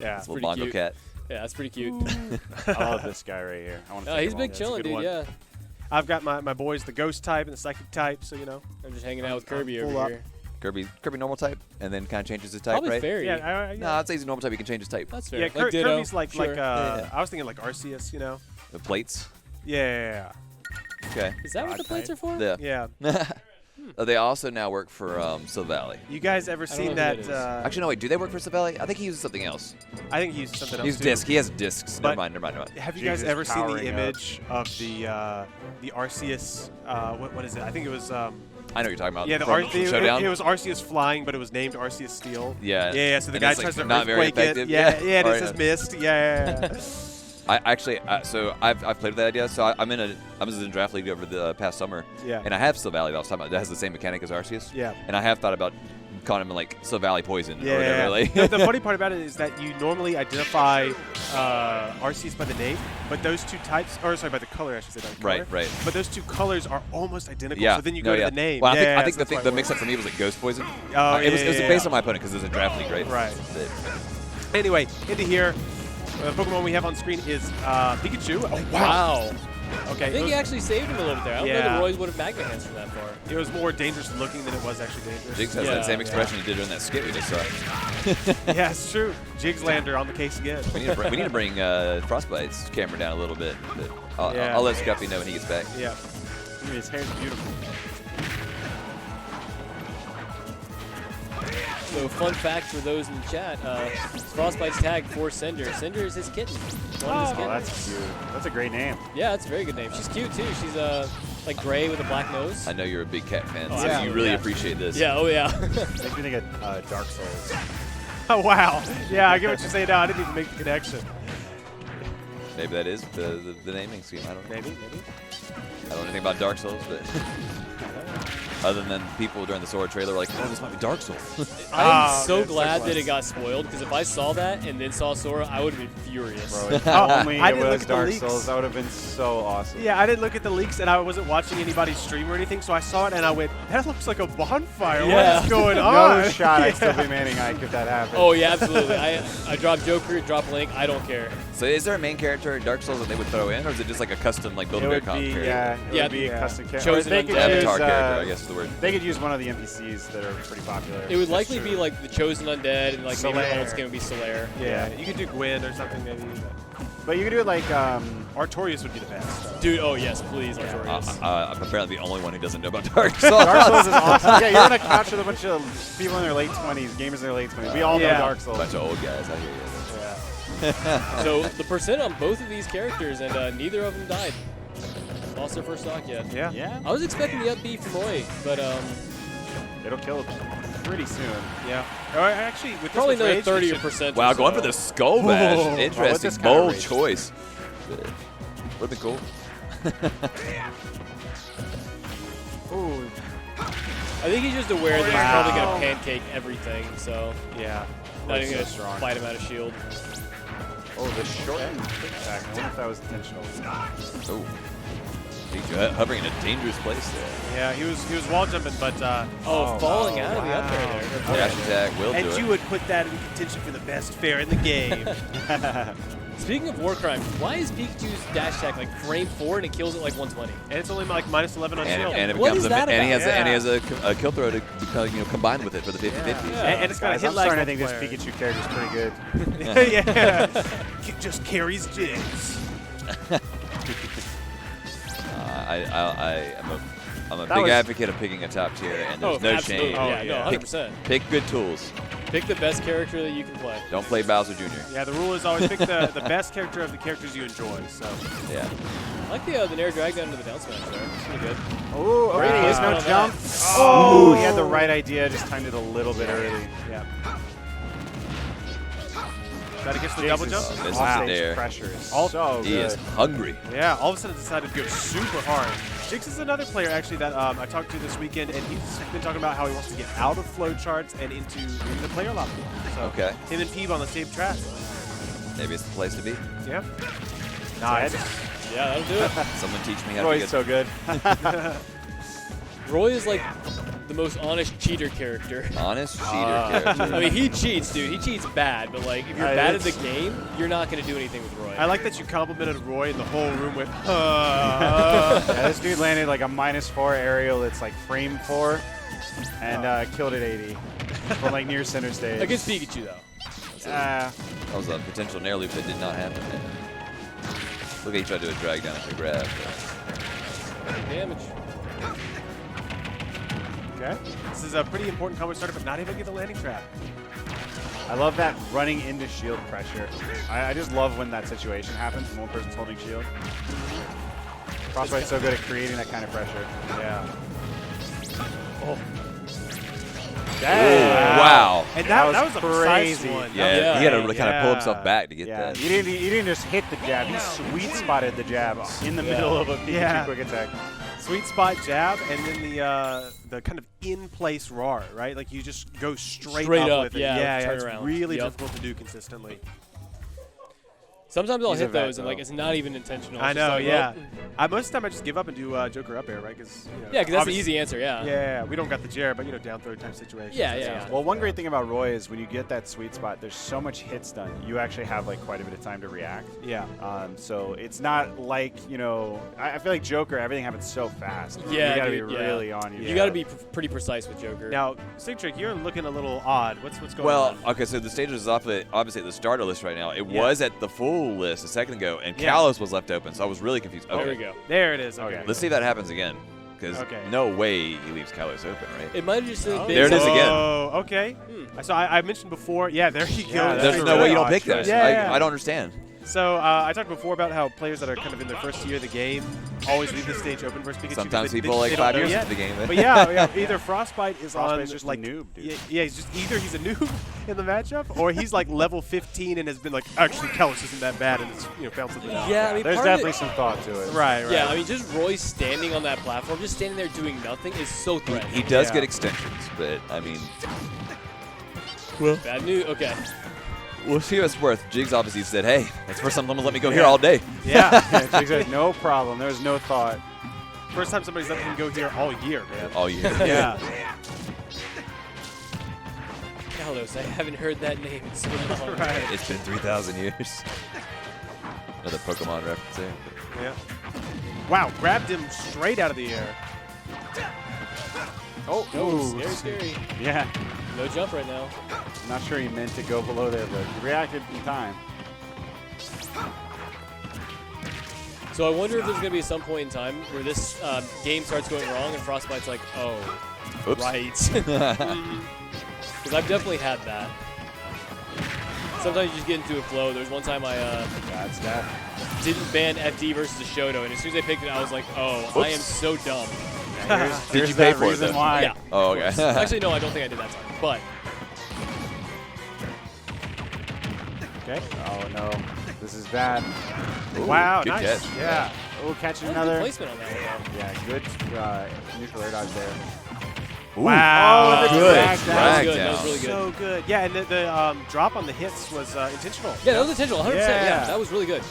Yeah. Little bongo cute. cat. Yeah, that's pretty cute. I love this guy right here. I want to. He's big chilling, dude. Yeah. I've got my boys, the ghost type and the psychic type, so you know. I'm just hanging out with Kirby over here. Kirby normal type, and then kind of changes his type, Probably right? fairy. Yeah, No, I'd say he's a normal type. He can change his type. That's fair. Yeah, Like Ditto. Kirby's like Sure. I was thinking like Arceus, you know. The plates. Yeah. Okay. Is that what the plates are for? Yeah. Yeah. They also now work for Silvally. You guys ever I don't seen know that? who that is. Actually, no, wait. Do they work for Silvally? I think he uses something else. I think he used something else. He's too. disc. He has discs. But- Never mind. Have you Jiggs guys is ever seen the powering up. image of the Arceus? What is it? I think it was. I know what you're talking about. Yeah, the from Showdown. it was Arceus flying, but it was named Arceus Steel. Yeah. Yeah. So the And guy it's, tries like, to not very earthquake it. effective. Yeah. And Or, it says mist. Yeah. I actually, so I've played with that idea. So I was in draft league over the past summer. Yeah. And I have Silvally that I was talking about. That has the same mechanic as Arceus. Yeah. And I have thought about calling him like Silvally Poison Yeah. or whatever. Like. The funny part about it is that you normally identify Arceus by the name, but those two types, or sorry, by the color, I should say. By the color. Right. But those two colors are almost identical. Yeah. So then you No, go to yeah. the name. Well, yeah, I think so that's why the it mix-up works. for me was like Ghost Poison. Oh, It was yeah. based on my opponent because it was a draft league, right? Right. But- Anyway, into here. The Pokemon we have on screen is Pikachu. Oh, Wow. Okay. I think he actually saved him a little bit there. I don't know Yeah. the Roy's would have Magma Hands from that far. It was more dangerous looking than it was actually dangerous. Jiggs has Yeah, that same yeah. expression he did during that skit we just saw. Yeah, it's true. Jiggs Lander on the case again. We need to bring Frostbyte's camera down a little bit. But Yeah. I'll let Scruffy know when he gets back. Yeah. His hair's beautiful. So fun fact for those in the chat, Frostbite's tag for Cinder. Cinder is his kitten. One of his Oh, kittens. that's cute. That's a great name. Yeah, that's a very good name. She's cute too. She's like gray with a black nose. I know you're a big cat fan, Oh, so yeah. you really Yeah. appreciate this. Yeah, oh yeah. Makes me think of Dark Souls. Oh, wow. Yeah, I get what you're saying now. I didn't even make the connection. Maybe that is the naming scheme. I don't know. Maybe. I don't know anything about Dark Souls, but other than people during the Sora trailer were like, oh, this might be Dark Souls. I'm so man, glad so that close. it got spoiled, because if I saw that and then saw Sora, I would have been furious. Bro, if Oh, only I it didn't look was at the Dark leaks. Souls, that would have been so awesome. Yeah, I didn't look at the leaks, and I wasn't watching anybody's stream or anything, so I saw it, and I went, that looks like a bonfire. Yeah. What is going on? No shot, I'd still Yeah. be manning Ike if that happened. Oh yeah, absolutely. I drop Joker, drop Link, I don't care. So is there a main character in Dark Souls that they would throw in, or is it just like a custom like It Build-A-Bear would comp be, character? yeah, it Yeah. would be a Yeah. custom character. Chosen They could undead. use, Avatar character, I guess is the word. They could use one of the NPCs that are pretty popular. It would That's likely true. be like the Chosen Undead, and like maybe the Solaire. old skin would be Solaire. Yeah, you could do Gwen or something maybe. But you could do it like, Artorias would be the best. Dude, oh yes, please, Artorias. I'm apparently the only one who doesn't know about Dark Souls. Dark Souls is awesome. Yeah, you're on a couch with a bunch of people in their late 20s, gamers in their late 20s. We all know Yeah. Dark A Souls. bunch of old guys. I hear you. So the percent on both of these characters, and neither of them died. Lost their first stock yet. Yeah. Yeah, I was expecting the up B from Roy, but it'll kill pretty soon. Yeah. Or actually, with probably this with another rage, 30%. Wow, or going so. for the Skull Bash. Whoa. Interesting, With this kind of bold rage. choice. Would have been cool. Ooh, I think he's just aware that he's Wow. probably going to pancake everything, so Yeah. not even so going to strong. fight him out of shield. oh, the shortened quick attack. I wonder if that was intentional. Oh. Hovering in a dangerous place there. Yeah, he was wall jumping, but Falling out of the up air there. Dash attack will do and it. you would put that in contention for the best fair in the game. Speaking of war crime, why is Pikachu's dash attack like frame 4 and it kills it like 120? And it's only like -11 on shield. And it What becomes is that and he has about? a, and he has a kill throw to become, combine with it for the 50-50. Yeah. And it's got a Guys, hit I'm like starting to think this Pikachu character is pretty good. Yeah. He just carries Jiggs. I'm a That big was- advocate of picking a top tier, and there's no absolutely. shame. Yeah, yeah. no, 100%. Pick good tools. Pick the best character that you can play. Don't play Bowser Jr. Yeah, the rule is always pick the best character of the characters you enjoy. So Yeah. I like the Nair drag down to the down smash there. It's pretty good. Oh, Great okay, placement no on jump. that. Oh, he had the right idea, just timed it a little bit early. yeah. Try to get the Jiggs double is- jump. Misses Wow. it there. Pressure is All- so He good. is hungry. Yeah, all of a sudden decided to go super hard. Jiggs is another player actually that I talked to this weekend, and he's been talking about how he wants to get out of flowcharts and into the player lobby. So Okay. him and Peeb on the same track. Maybe it's the place to be. Yeah. Nice. Yeah, that'll do it. Someone teach me how to Roy's get so good. Roy is like the most honest cheater character. Honest cheater character. I mean, he cheats, dude. He cheats bad, but like, if you're bad at the game, you're not going to do anything with Roy. I like that you complimented Roy and the whole room with, Yeah, this dude landed like a -4 aerial that's like frame 4 and killed at 80 from like near center stage. Against Pikachu, though. That was a potential nair loop that did not happen. Look at he tried to do a drag down and a grab. Damage. okay. This is a pretty important combo starter, but not even get the landing trap. I love that running into shield pressure. I just love when that situation happens when one person's holding shield. Frostbyte's so good at creating that kind of pressure. Yeah. Oh. Wow. And that was a crazy. precise one. Yeah, he had to really kind of pull Yeah. himself back to get Yeah, that. he didn't just hit the jab. He sweet spotted the jab in the middle of a Pikachu quick attack. Sweet spot jab, and then the kind of in-place RAR, right? Like you just go straight up with it. yeah, turn it's around. really Yep. difficult to do consistently. Sometimes I'll He's a hit vet, those, and like though. it's not even intentional. I It's just know, like, yeah. well, Most of the time I just give up and do Joker up air, right? Because yeah, because that's the easy answer. Yeah. Yeah, we don't got the Jared, but down throw type situation. Yeah. Well, one great thing about Roy is when you get that sweet spot, there's so much hits done. You actually have like quite a bit of time to react. Yeah. So it's not like, I feel like Joker, everything happens so fast. Yeah, You gotta dude, be yeah. really on you. You got to be pretty precise with Joker. Now, Sigtrick, you're looking a little odd. What's going Well, on? okay, so the stage is obviously at the starter list right now. It Yeah. was at the full list a second ago, and Yeah. Kalos was left open, so I was really confused. Okay, There we go. There it is. Okay. let's see if that happens again, because Okay. no way he leaves Kalos open, right? It might have just been There it is again. Oh, okay. So I mentioned before. Yeah, there you go. Yeah, That's There's a no way great you don't odd pick that. choice. Yeah. I don't understand. So I talked before about how players that are kind of in their first year of the game always leave the stage open versus Pikachu. Sometimes because people like they don't 5 know years yet. into the game. But yeah, either Frostbyte is Frostbyte's on just a like noob, dude. Yeah, he's just either he's a noob in the matchup, or he's like level 15 and has been like, actually Kalos isn't that bad, and it's found something out. Yeah, I mean, There's part of definitely it- some thought to it. Right. Yeah, I mean, just Roy standing on that platform, just standing there doing nothing, is so threatening. He does Yeah. get extensions, but I mean, Bad news. Okay. we'll see what it's worth. Jiggs obviously said, "Hey, that's for something. Let me go here all day." Yeah. Jiggs said, no problem. There's no thought. First time somebody's let him go here all year, man. All year. Yeah. Kalos, I haven't heard that name in so long. Right. It's been 3,000 years. Another Pokemon reference there. Yeah. Wow, grabbed him straight out of the air. Oh, Ooh. scary. Yeah. No jump right now. I'm not sure he meant to go below there, but he reacted in time. So I wonder if there's going to be some point in time where this game starts going wrong and Frostbite's like, oh, Oops. right. Because I've definitely had that. Sometimes you just get into a flow. There was one time I That's that. didn't ban FD versus a Shoto, and as soon as I picked it, I was like, oh, I am so dumb. Here's, Did you here's pay that for it, reason then? why. Yeah. Oh, okay. Actually, no, I don't think I did that time. But Okay. Oh, no. This is bad. Ooh, Wow, good nice. catch. Yeah. Oh, catching good another. placement on that one. Yeah, good neutral air dodge there. Ooh. Wow. Oh, the Good drag down. drag That was good. That down. was really good. So good. Yeah, and the drop on the hits was intentional. Yeah, that was intentional, 100%. Yeah, Yeah. that was really good.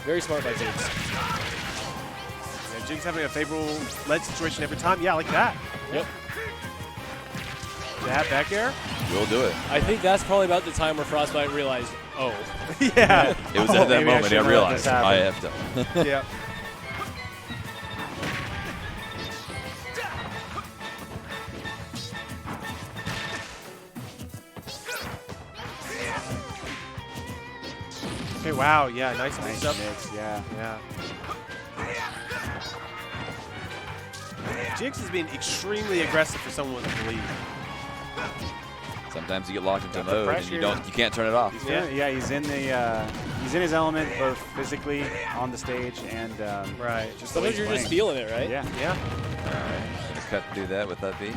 Very smart by Jiggs. Yeah, Jiggs having a favorable lead situation every time. Yeah, like that. Yep. Jab back air. We'll do it. I think that's probably about the time where Frostbite realized, oh, Yeah. It was at that maybe I moment I shouldn't have let this realized I happen. have to. Yeah. Okay, wow. Yeah, nice mix up. Mix, yeah. Yeah. Jiggs is being extremely aggressive for someone with the lead. Sometimes you get locked into Got the mode and you pressure. can't turn it off. Yeah, he's in the he's in his element both physically on the stage and Right. just the way sometimes he's you're just playing. feeling it, right? Yeah. Yeah. Just cut to do that with that B.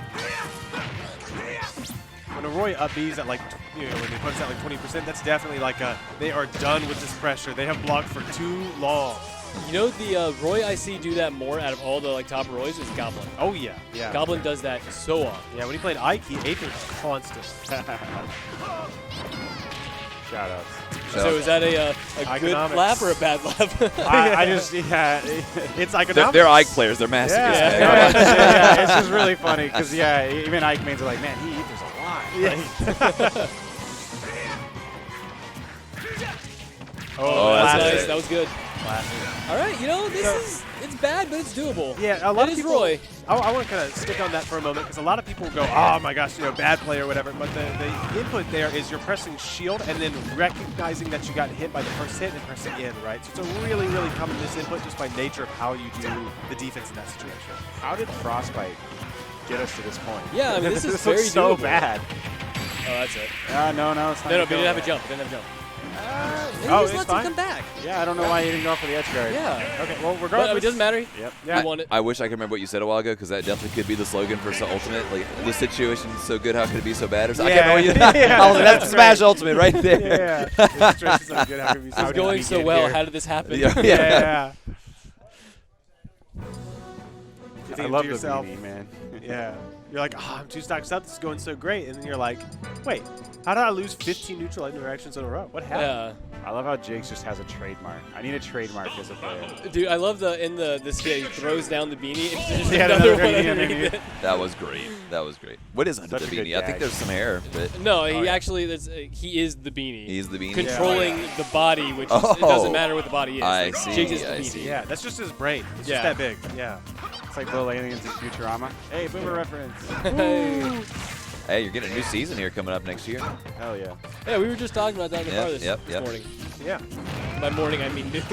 When a Roy up B's at like, when they punch at like 20%, that's definitely like they are done with this pressure. They have blocked for too long. You know, the Roy I see do that more out of all the top Roys is Goblin. Oh yeah, yeah. Goblin does that so often. Yeah, when he played Ike, he ate it constant. Shoutouts. So is that a good Economics. laugh or a bad laugh? I just, yeah. It's economics. They're Ike players. They're masochists. Yeah, man. yeah, it's just really funny because, yeah, even Ike mains are like, man, he eats a lot. Yeah. Oh, that's nice. it. That was good. All right, it's bad, but it's doable. Yeah, a lot of It is people. Roy. I want to kind of stick on that for a moment because a lot of people go, oh my gosh, bad play or whatever. But the input there is you're pressing shield and then recognizing that you got hit by the first hit and pressing in, right? So it's a really, really common misinput just by nature of how you do the defense in that situation. How did Frostbyte get us to this point? Yeah, I mean, this is looks very so doable. bad. Oh, that's it. No, it's not. No, but he didn't have a jump. He didn't have a jump. He Oh, just it's lets fine? him come back. Yeah, I don't know why he didn't go for the edge guard. Yeah. Okay, well, But regardless. it doesn't matter. Yep. Yeah. He won it. I wish I could remember what you said a while ago because that definitely could be the slogan for Ultimate. Like, the situation's so good, how could it be so bad? Or something. I can't remember what you Yeah, I was like, that's that's Smash right. Ultimate right there. Yeah. The situation's so good, how could we It's so going good? so get well. here? How did this happen? Yeah. Yeah. You I think love to the yourself, beanie, man. yeah. You're like, oh, I'm 2 stocks up. This is going so great. And then you're like, wait, how did I lose 15 neutral interactions in a row? What happened? Yeah. I love how Jiggs just has a trademark. I need a trademark as a player. Dude, I love in this skit, he throws down the beanie and there's Yeah, another another one beanie underneath underneath. it. That was great. That was great. What is under Such the a good beanie? I think gag. there's some hair, but No, he yeah. actually, he is the beanie. he's the beanie. Controlling the body, which Oh. it doesn't matter what the body is. I Like, see, Jiggs is the I beanie. see. Yeah, that's just his brain. It's Yeah. just that big. Yeah. It's like little aliens in Futurama. Hey, boomer reference. Hey, you're getting a new season here coming up next year. Hell yeah. Yeah, we were just talking about that in the car this morning. Yeah. By morning, I mean noon.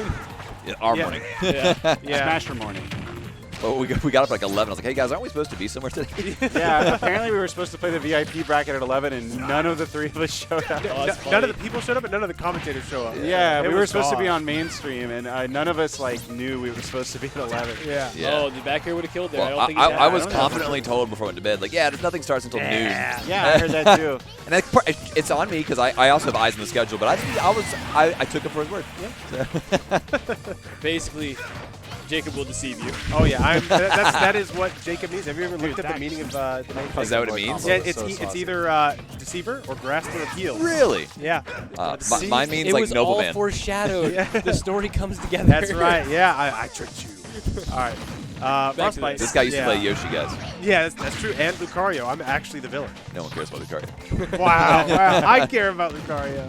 Yeah, our Yeah. morning. Yeah. Yeah. Smasher morning. Well, we got up at like 11. I was like, hey guys, aren't we supposed to be somewhere today? Yeah, apparently we were supposed to play the VIP bracket at 11, and none of the three of us showed up. Oh, that's None of funny. the people showed up, but none of the commentators show up. Yeah, It we were was supposed to be gone. on mainstream, and none of us knew we were supposed to be at 11. Yeah. Yeah. Oh, the back here would have killed there. I Well, don't think I, he I was I don't know. confidently told before I went to bed, like, yeah, nothing starts until noon. Yeah, I heard that too. And that part, it's on me because I also have eyes on the schedule, but I took him for his word. Basically, Jacob will deceive you. Oh yeah, that is what Jacob means. Have you ever looked at the meaning of the name? Is that what it means? Yeah, That's so it's saucy. either deceiver or grasper of heels. Really? Yeah. Mi- mine means it like was noble all man. foreshadowed. Yeah. The story comes together. That's right. Yeah, I tricked you. All right. Back to Frostbyte. This guy used yeah. to play Yoshi, guys. Yeah, that's true. And Lucario. I'm actually the villain. No one cares about Lucario. Wow. I care about Lucario.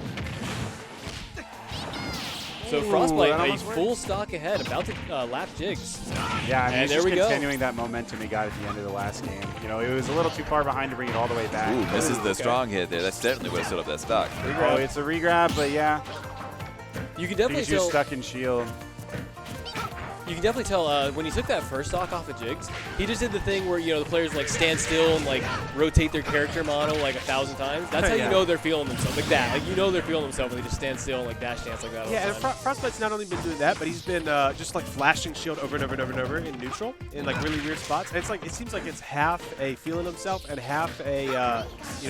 So Ooh, Frostbyte, that a almost worked. full stock ahead, about to lap Jiggs. Yeah, I mean, And he's there just we go. continuing that momentum he got at the end of the last game. You know, it was a little too far behind to bring it all the way back. Ooh, misses the okay. strong hit there. That's definitely what stood up that stock. Oh, it's a regrab, but yeah, You can definitely Pikachu's tell. stuck in shield. You can definitely tell when he took that first stock off of Jiggs, he just did the thing where the players like stand still and like rotate their character model like 1,000 times. That's how Yeah. you know they're feeling themselves like that. Like they're feeling themselves when they just stand still and like dash dance like that. All Yeah, the and time. Frostbite's not only been doing that, but he's been just like flashing shield over and over and over and over in neutral in like really weird spots. And it's like it seems like it's half a feeling himself and half a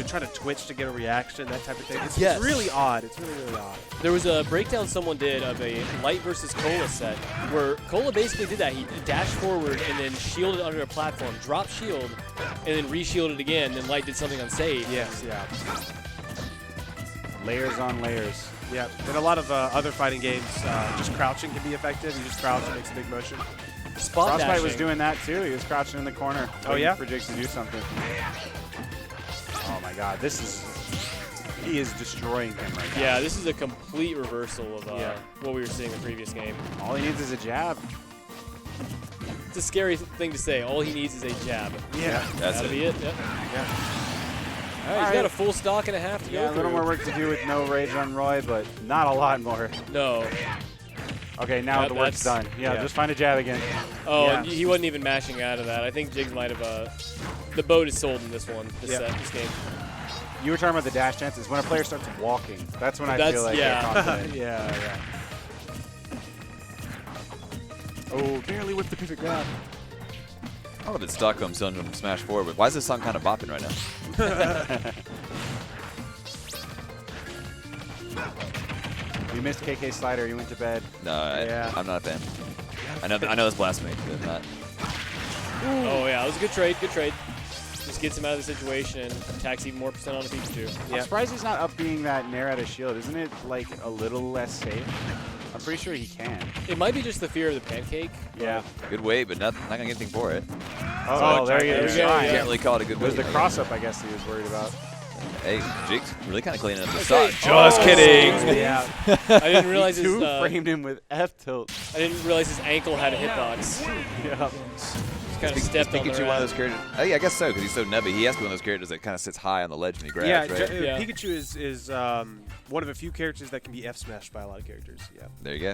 trying to twitch to get a reaction, that type of thing. It's Yes. really odd. It's really really odd. There was a breakdown someone did of a Light versus Cola set where Cola basically did that. He dashed forward and then shielded under a platform, dropped shield, and then re-shielded again. Then Light did something unsaved. Yes, yeah, Layers on layers. yeah. And a lot of other fighting games, just crouching can be effective. You just crouch and makes a big motion. Spot Frostbyte dashing. was doing that too. He was crouching in the corner. Oh, waiting yeah? for Jiggs to do something. Oh my God, he is destroying him right now. Yeah, this is a complete reversal of Yeah. what we were seeing in the previous game. All he needs is a jab. It's a scary thing to say. All he needs is a jab. Yeah, That's That'll it. be it. Yep. yeah. All right, he's Alright. got a full stock and a half to Yeah, a go little through. more work to do with no rage on Roy, but not a lot more. No. Okay, now Yeah, the work's done. Yeah, yeah. just find a jab again. Oh, Yeah. and he wasn't even mashing out of that. I think Jiggs might have. The boat is sold in this one. This Yeah. set, this game. You were talking about the dash chances. When a player starts walking, that's when I That's- feel like yeah. they're confident. yeah, yeah. Oh, barely with the pivot grab. I don't know if it's Stockholm selling from Smash 4, but why is this song kind of bopping right now? You missed KK slider. You went to bed. No, Yeah. I'm not a fan. I know that's blasphemy, but not. Oh yeah, it was a good trade. Good trade. Just gets him out of the situation and attacks even more percent on a Pikachu. I'm surprised he's not up being that Nair out of shield. Isn't it like a little less safe? I'm pretty sure he can. It might be just the fear of the pancake. Yeah. Good weight, but not gonna get anything for it. Oh, there he is. there we go, Can't really call it a good It was weight. the cross up, I guess, he was worried about. Hey, Jiggs really kind of cleaning up the Okay. side. Just kidding. Yeah. I didn't realize his. Two framed him with F tilt. I didn't realize his ankle had a hitbox. Yeah. Just kind of stepped on the Pikachu one of those characters? Oh, yeah, I guess so, because he's so nubby. He has to be one of those characters that kind of sits high on the ledge when he grabs, Yeah, right? Yeah. Pikachu is one of a few characters that can be F smashed by a lot of characters. Yeah, There you go.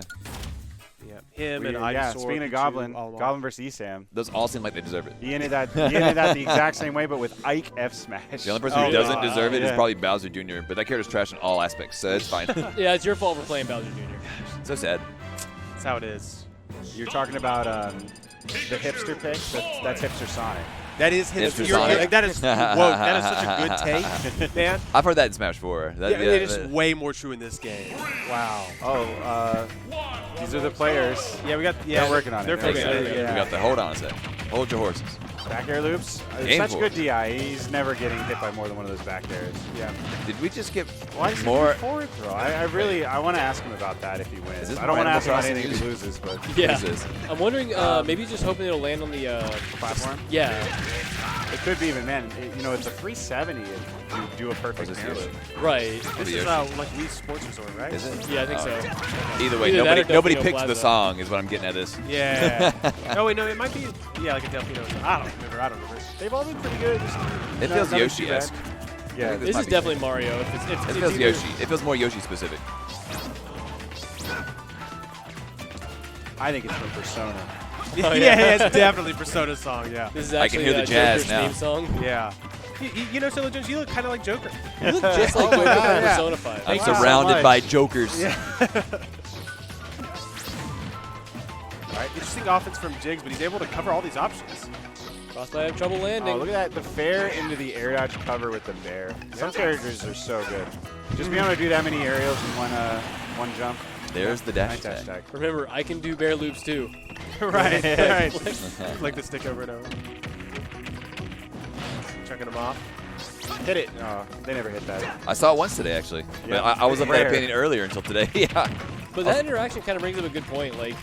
yeah. Him Weird. and Ivysaur. Yeah, speaking of Pikachu, Goblin, all along. Goblin versus Esam. Those all seem like they deserve it. He ended that the exact same way, but with Ike F smash. The only person Oh, who doesn't yeah. deserve it is Yeah. probably Bowser Jr., but that character's trash in all aspects, so it's fine. Yeah, it's your fault for playing Bowser Jr. So sad. That's how it is. You're talking about the hipster pick. That's hipster Sonic. That is his. Mr. You're, Sonic. that is. Whoa, that is such a good take, man. I've heard that in Smash 4. That, Yeah, it is way more true in this game. Wow. Oh, these are the players. Yeah, we got. Yeah, They're working on it. They're They're fixing working it. on it. Yeah. We got the hold on a sec. Hold your horses. Back air loops. Aim Such for good it. DI. He's never getting hit by more than one of those back airs. Yeah. Did we just get Why does he more? do forward throw? I want to ask him about that if he wins. Is this I don't want to Animal ask him about Crossing anything if he music? loses, but Yeah. What is this? I'm wondering, maybe just hoping it'll land on the platform. Yeah. It could be even, man. It's a 370 if you do a perfect this air use? loop. Right. This is like Wii Sports Resort, right? Is it? Yeah, I think Oh. so. Either way, Either that or nobody Delfino picked the Plaza. song is what I'm getting at this. Yeah. Oh wait, no, it might be. Yeah, like a Delfino. I don't remember. They've all been pretty good. It feels nothing too Yoshi-esque. bad. I Yeah, think This might is be definitely Mario. If It it's feels either- Yoshi. It feels more Yoshi specific. I think it's from Persona. yeah, Oh, yeah, it's definitely Persona's song. Yeah. This is I can actually hear the jazz Joker's now. theme song. Yeah. You know, Solo Jones, you look kind of like Joker. You look just like Oh my Joker God, from yeah. Persona 5. I'm Thank you so surrounded much. by jokers. Yeah. All right, interesting offense from Jiggs, but he's able to cover all these options. Frostbyte had trouble landing. Oh, look at that. The fair into the air dodge cover with the bear. Some characters are so good. Just being able to do that many aerials in one jump. There's the dash Nice attack. Remember, I can do bear loops too. right, right. Flick the stick over and over. Chucking him off. Hit it. No, they never hit that. I saw it once today, actually. Yeah. But I was of that Rare. opinion earlier until today. Yeah. But that interaction kind of brings up a good point. Like,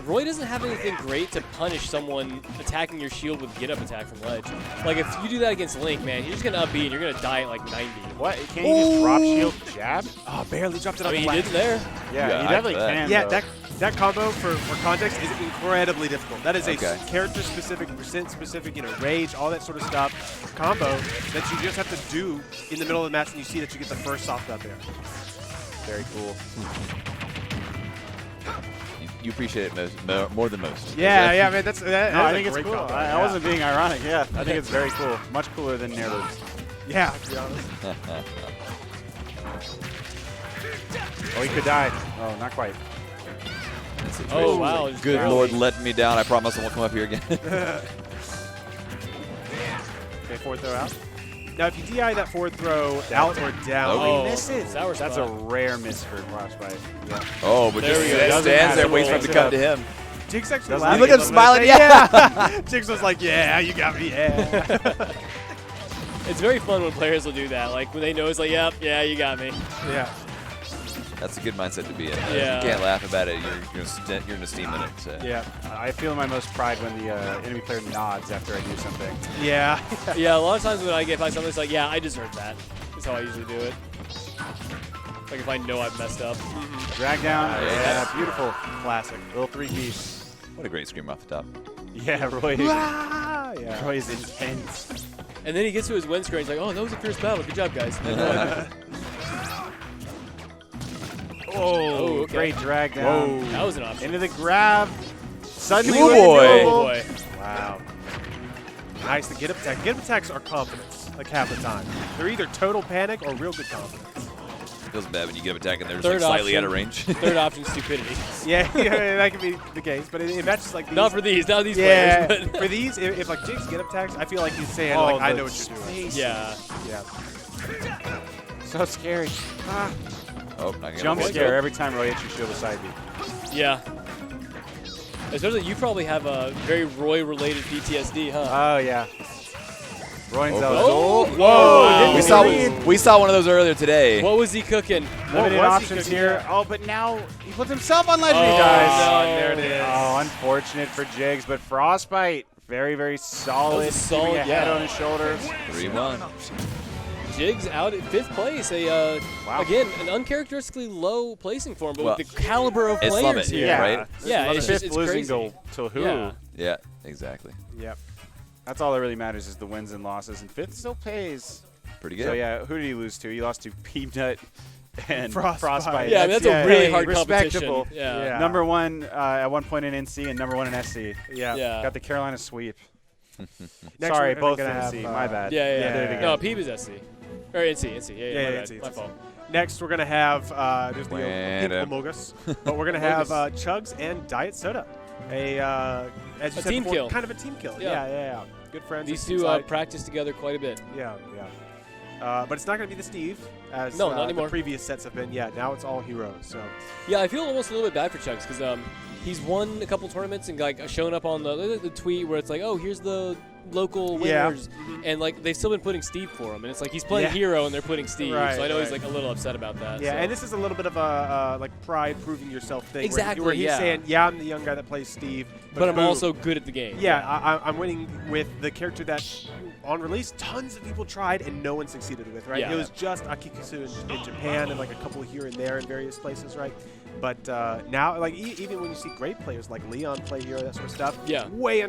Roy doesn't have anything great to punish someone attacking your shield with get-up attack from ledge. Like, if you do that against Link, man, you're just going to up B and you're going to die at like 90. What? Can't you just drop shield jab? Oh, barely dropped it I on mean, the he flat. did there. Yeah, Yeah, you I definitely bet. can. Yeah, though. that combo for context is incredibly difficult. That is Okay. a character-specific, percent-specific, rage, all that sort of stuff combo that you just have to do in the middle of the match, and you see that you get the first soft out there. Very cool. You appreciate it more than most. Yeah, yeah, man, that's No, a I think it's great cool. combo. I yeah. wasn't being ironic. Yeah, I think it's very cool. Much cooler than Nair loops. Yeah, to be honest. Oh, he could die. Oh, not quite. Oh, wow. just Good barely. Lord, let me down. I promise I won't come up here again. Okay, forward throw out. Now, if you DI that forward throw out or down, Oh, misses. sour That's a spot. rare miss for Frostbyte. Yeah. Oh, but There just we go. stands Doesn't there, matter. waits for him to Rolls come it to him. Jiggs actually Doesn't laughed matter. a Look at little him bit. smiling, Yeah. Jiggs was like, yeah, you got me, yeah. It's very fun when players will do that. Like, when they know it's like, yep, yeah, you got me. Yeah. That's a good mindset to be in. Yeah. You can't laugh about it. You're in a steam in it. So. Yeah. I feel my most pride when the enemy player nods after I do something. Yeah. Yeah, a lot of times when I get by something, it's like, yeah, I deserve that. That's how I usually do it. Like, if I know I've messed up. Drag down. Yeah. Beautiful. Classic. Little 3-piece. What a great scream off the top. Yeah, Roy. Yeah. Roy is intense. And then he gets to his win screen. He's like, oh, that was a fierce battle. Good job, guys. And then, Oh, okay. great drag down. that was an option. Into the grab. Suddenly, Ooh, with boy. the Oh, global. boy. Wow. Nice. The get-up attack. Get-up attacks are confidence, like half the time. They're either total panic or real good confidence. Feels bad when you get up attack and they're just Third like slightly option. out of range. Third option, stupidity. Yeah, yeah, that could be the case. But in matches like these, Not for these yeah, players, but for these, if like Jiggs get-up attacks, I feel like he's saying, Oh, like, I the know what you're doing. yeah. Yeah. So scary. Ah. Oh, not gonna Jump avoid scare that. every time Roy hits your shield with side B. Yeah. Especially you probably have a very Roy-related PTSD, huh? Oh, yeah. Roin's Oh, Whoa! wow. We saw one of those earlier today. What was he cooking? Limited was he options cooking here. there? Oh, but now he puts himself on ledge and he Oh, dies. no. There it is. Oh, unfortunate for Jiggs, but Frostbyte, very, very solid. That was a solid, keeping a head yeah. on his shoulders. 3-1. Jiggs out at 5th place. Wow. Again, an uncharacteristically low placing for him, but Well, with the caliber of it's players Limit, here. Yeah, right? Yeah, it's fifth just it's losing crazy. goal to who? Yeah. Yeah, exactly. Yep. That's all that really matters is the wins and losses, and 5th still pays. Pretty good. So yeah, who did he lose to? He lost to Peanut and Frostbyte. Frostbyte. Yeah, I mean, that's a really hard respectable. competition. Yeah. Yeah. Number 1 at one point in NC and number 1 in SC. Yeah. Yeah. Got the Carolina sweep. Next Sorry, we're both gonna NC. have, My bad. Yeah, Yeah, yeah. yeah, yeah. No, Peep is SC. Or NC. Yeah, Yeah, my yeah, bad. NC, My fault. Next, we're going to have, there's the Random. pink Amogus, but we're going to have Chugs and Diet Soda. As you A said team before, kill. kind of a team kill. Yeah. Yeah. Good friends. These it seems two like. practice together quite a bit. Yeah. But it's not going to be the Steve, as No, not anymore. the previous sets have been. Yeah, now it's all heroes. So Yeah, I feel almost a little bit bad for Chugs because he's won a couple tournaments and like shown up on the tweet where it's like, oh, here's the local Yeah. winners, and like they've still been putting Steve for him, and it's like he's playing Yeah. hero and they're putting Steve, Right, so I know he's right. like a little upset about that. yeah, so. and this is a little bit of a like pride proving yourself thing. Exactly, Where he's yeah. saying, yeah, I'm the young guy that plays Steve, but I'm boom. also good at the game. Yeah, I'm winning with the character that, on release, tons of people tried and no one succeeded with, right? Yeah. It was just Akikusu in Japan and like a couple here and there in various places, right? But now, like even when you see great players like Leon play hero, that sort of stuff, Yeah. way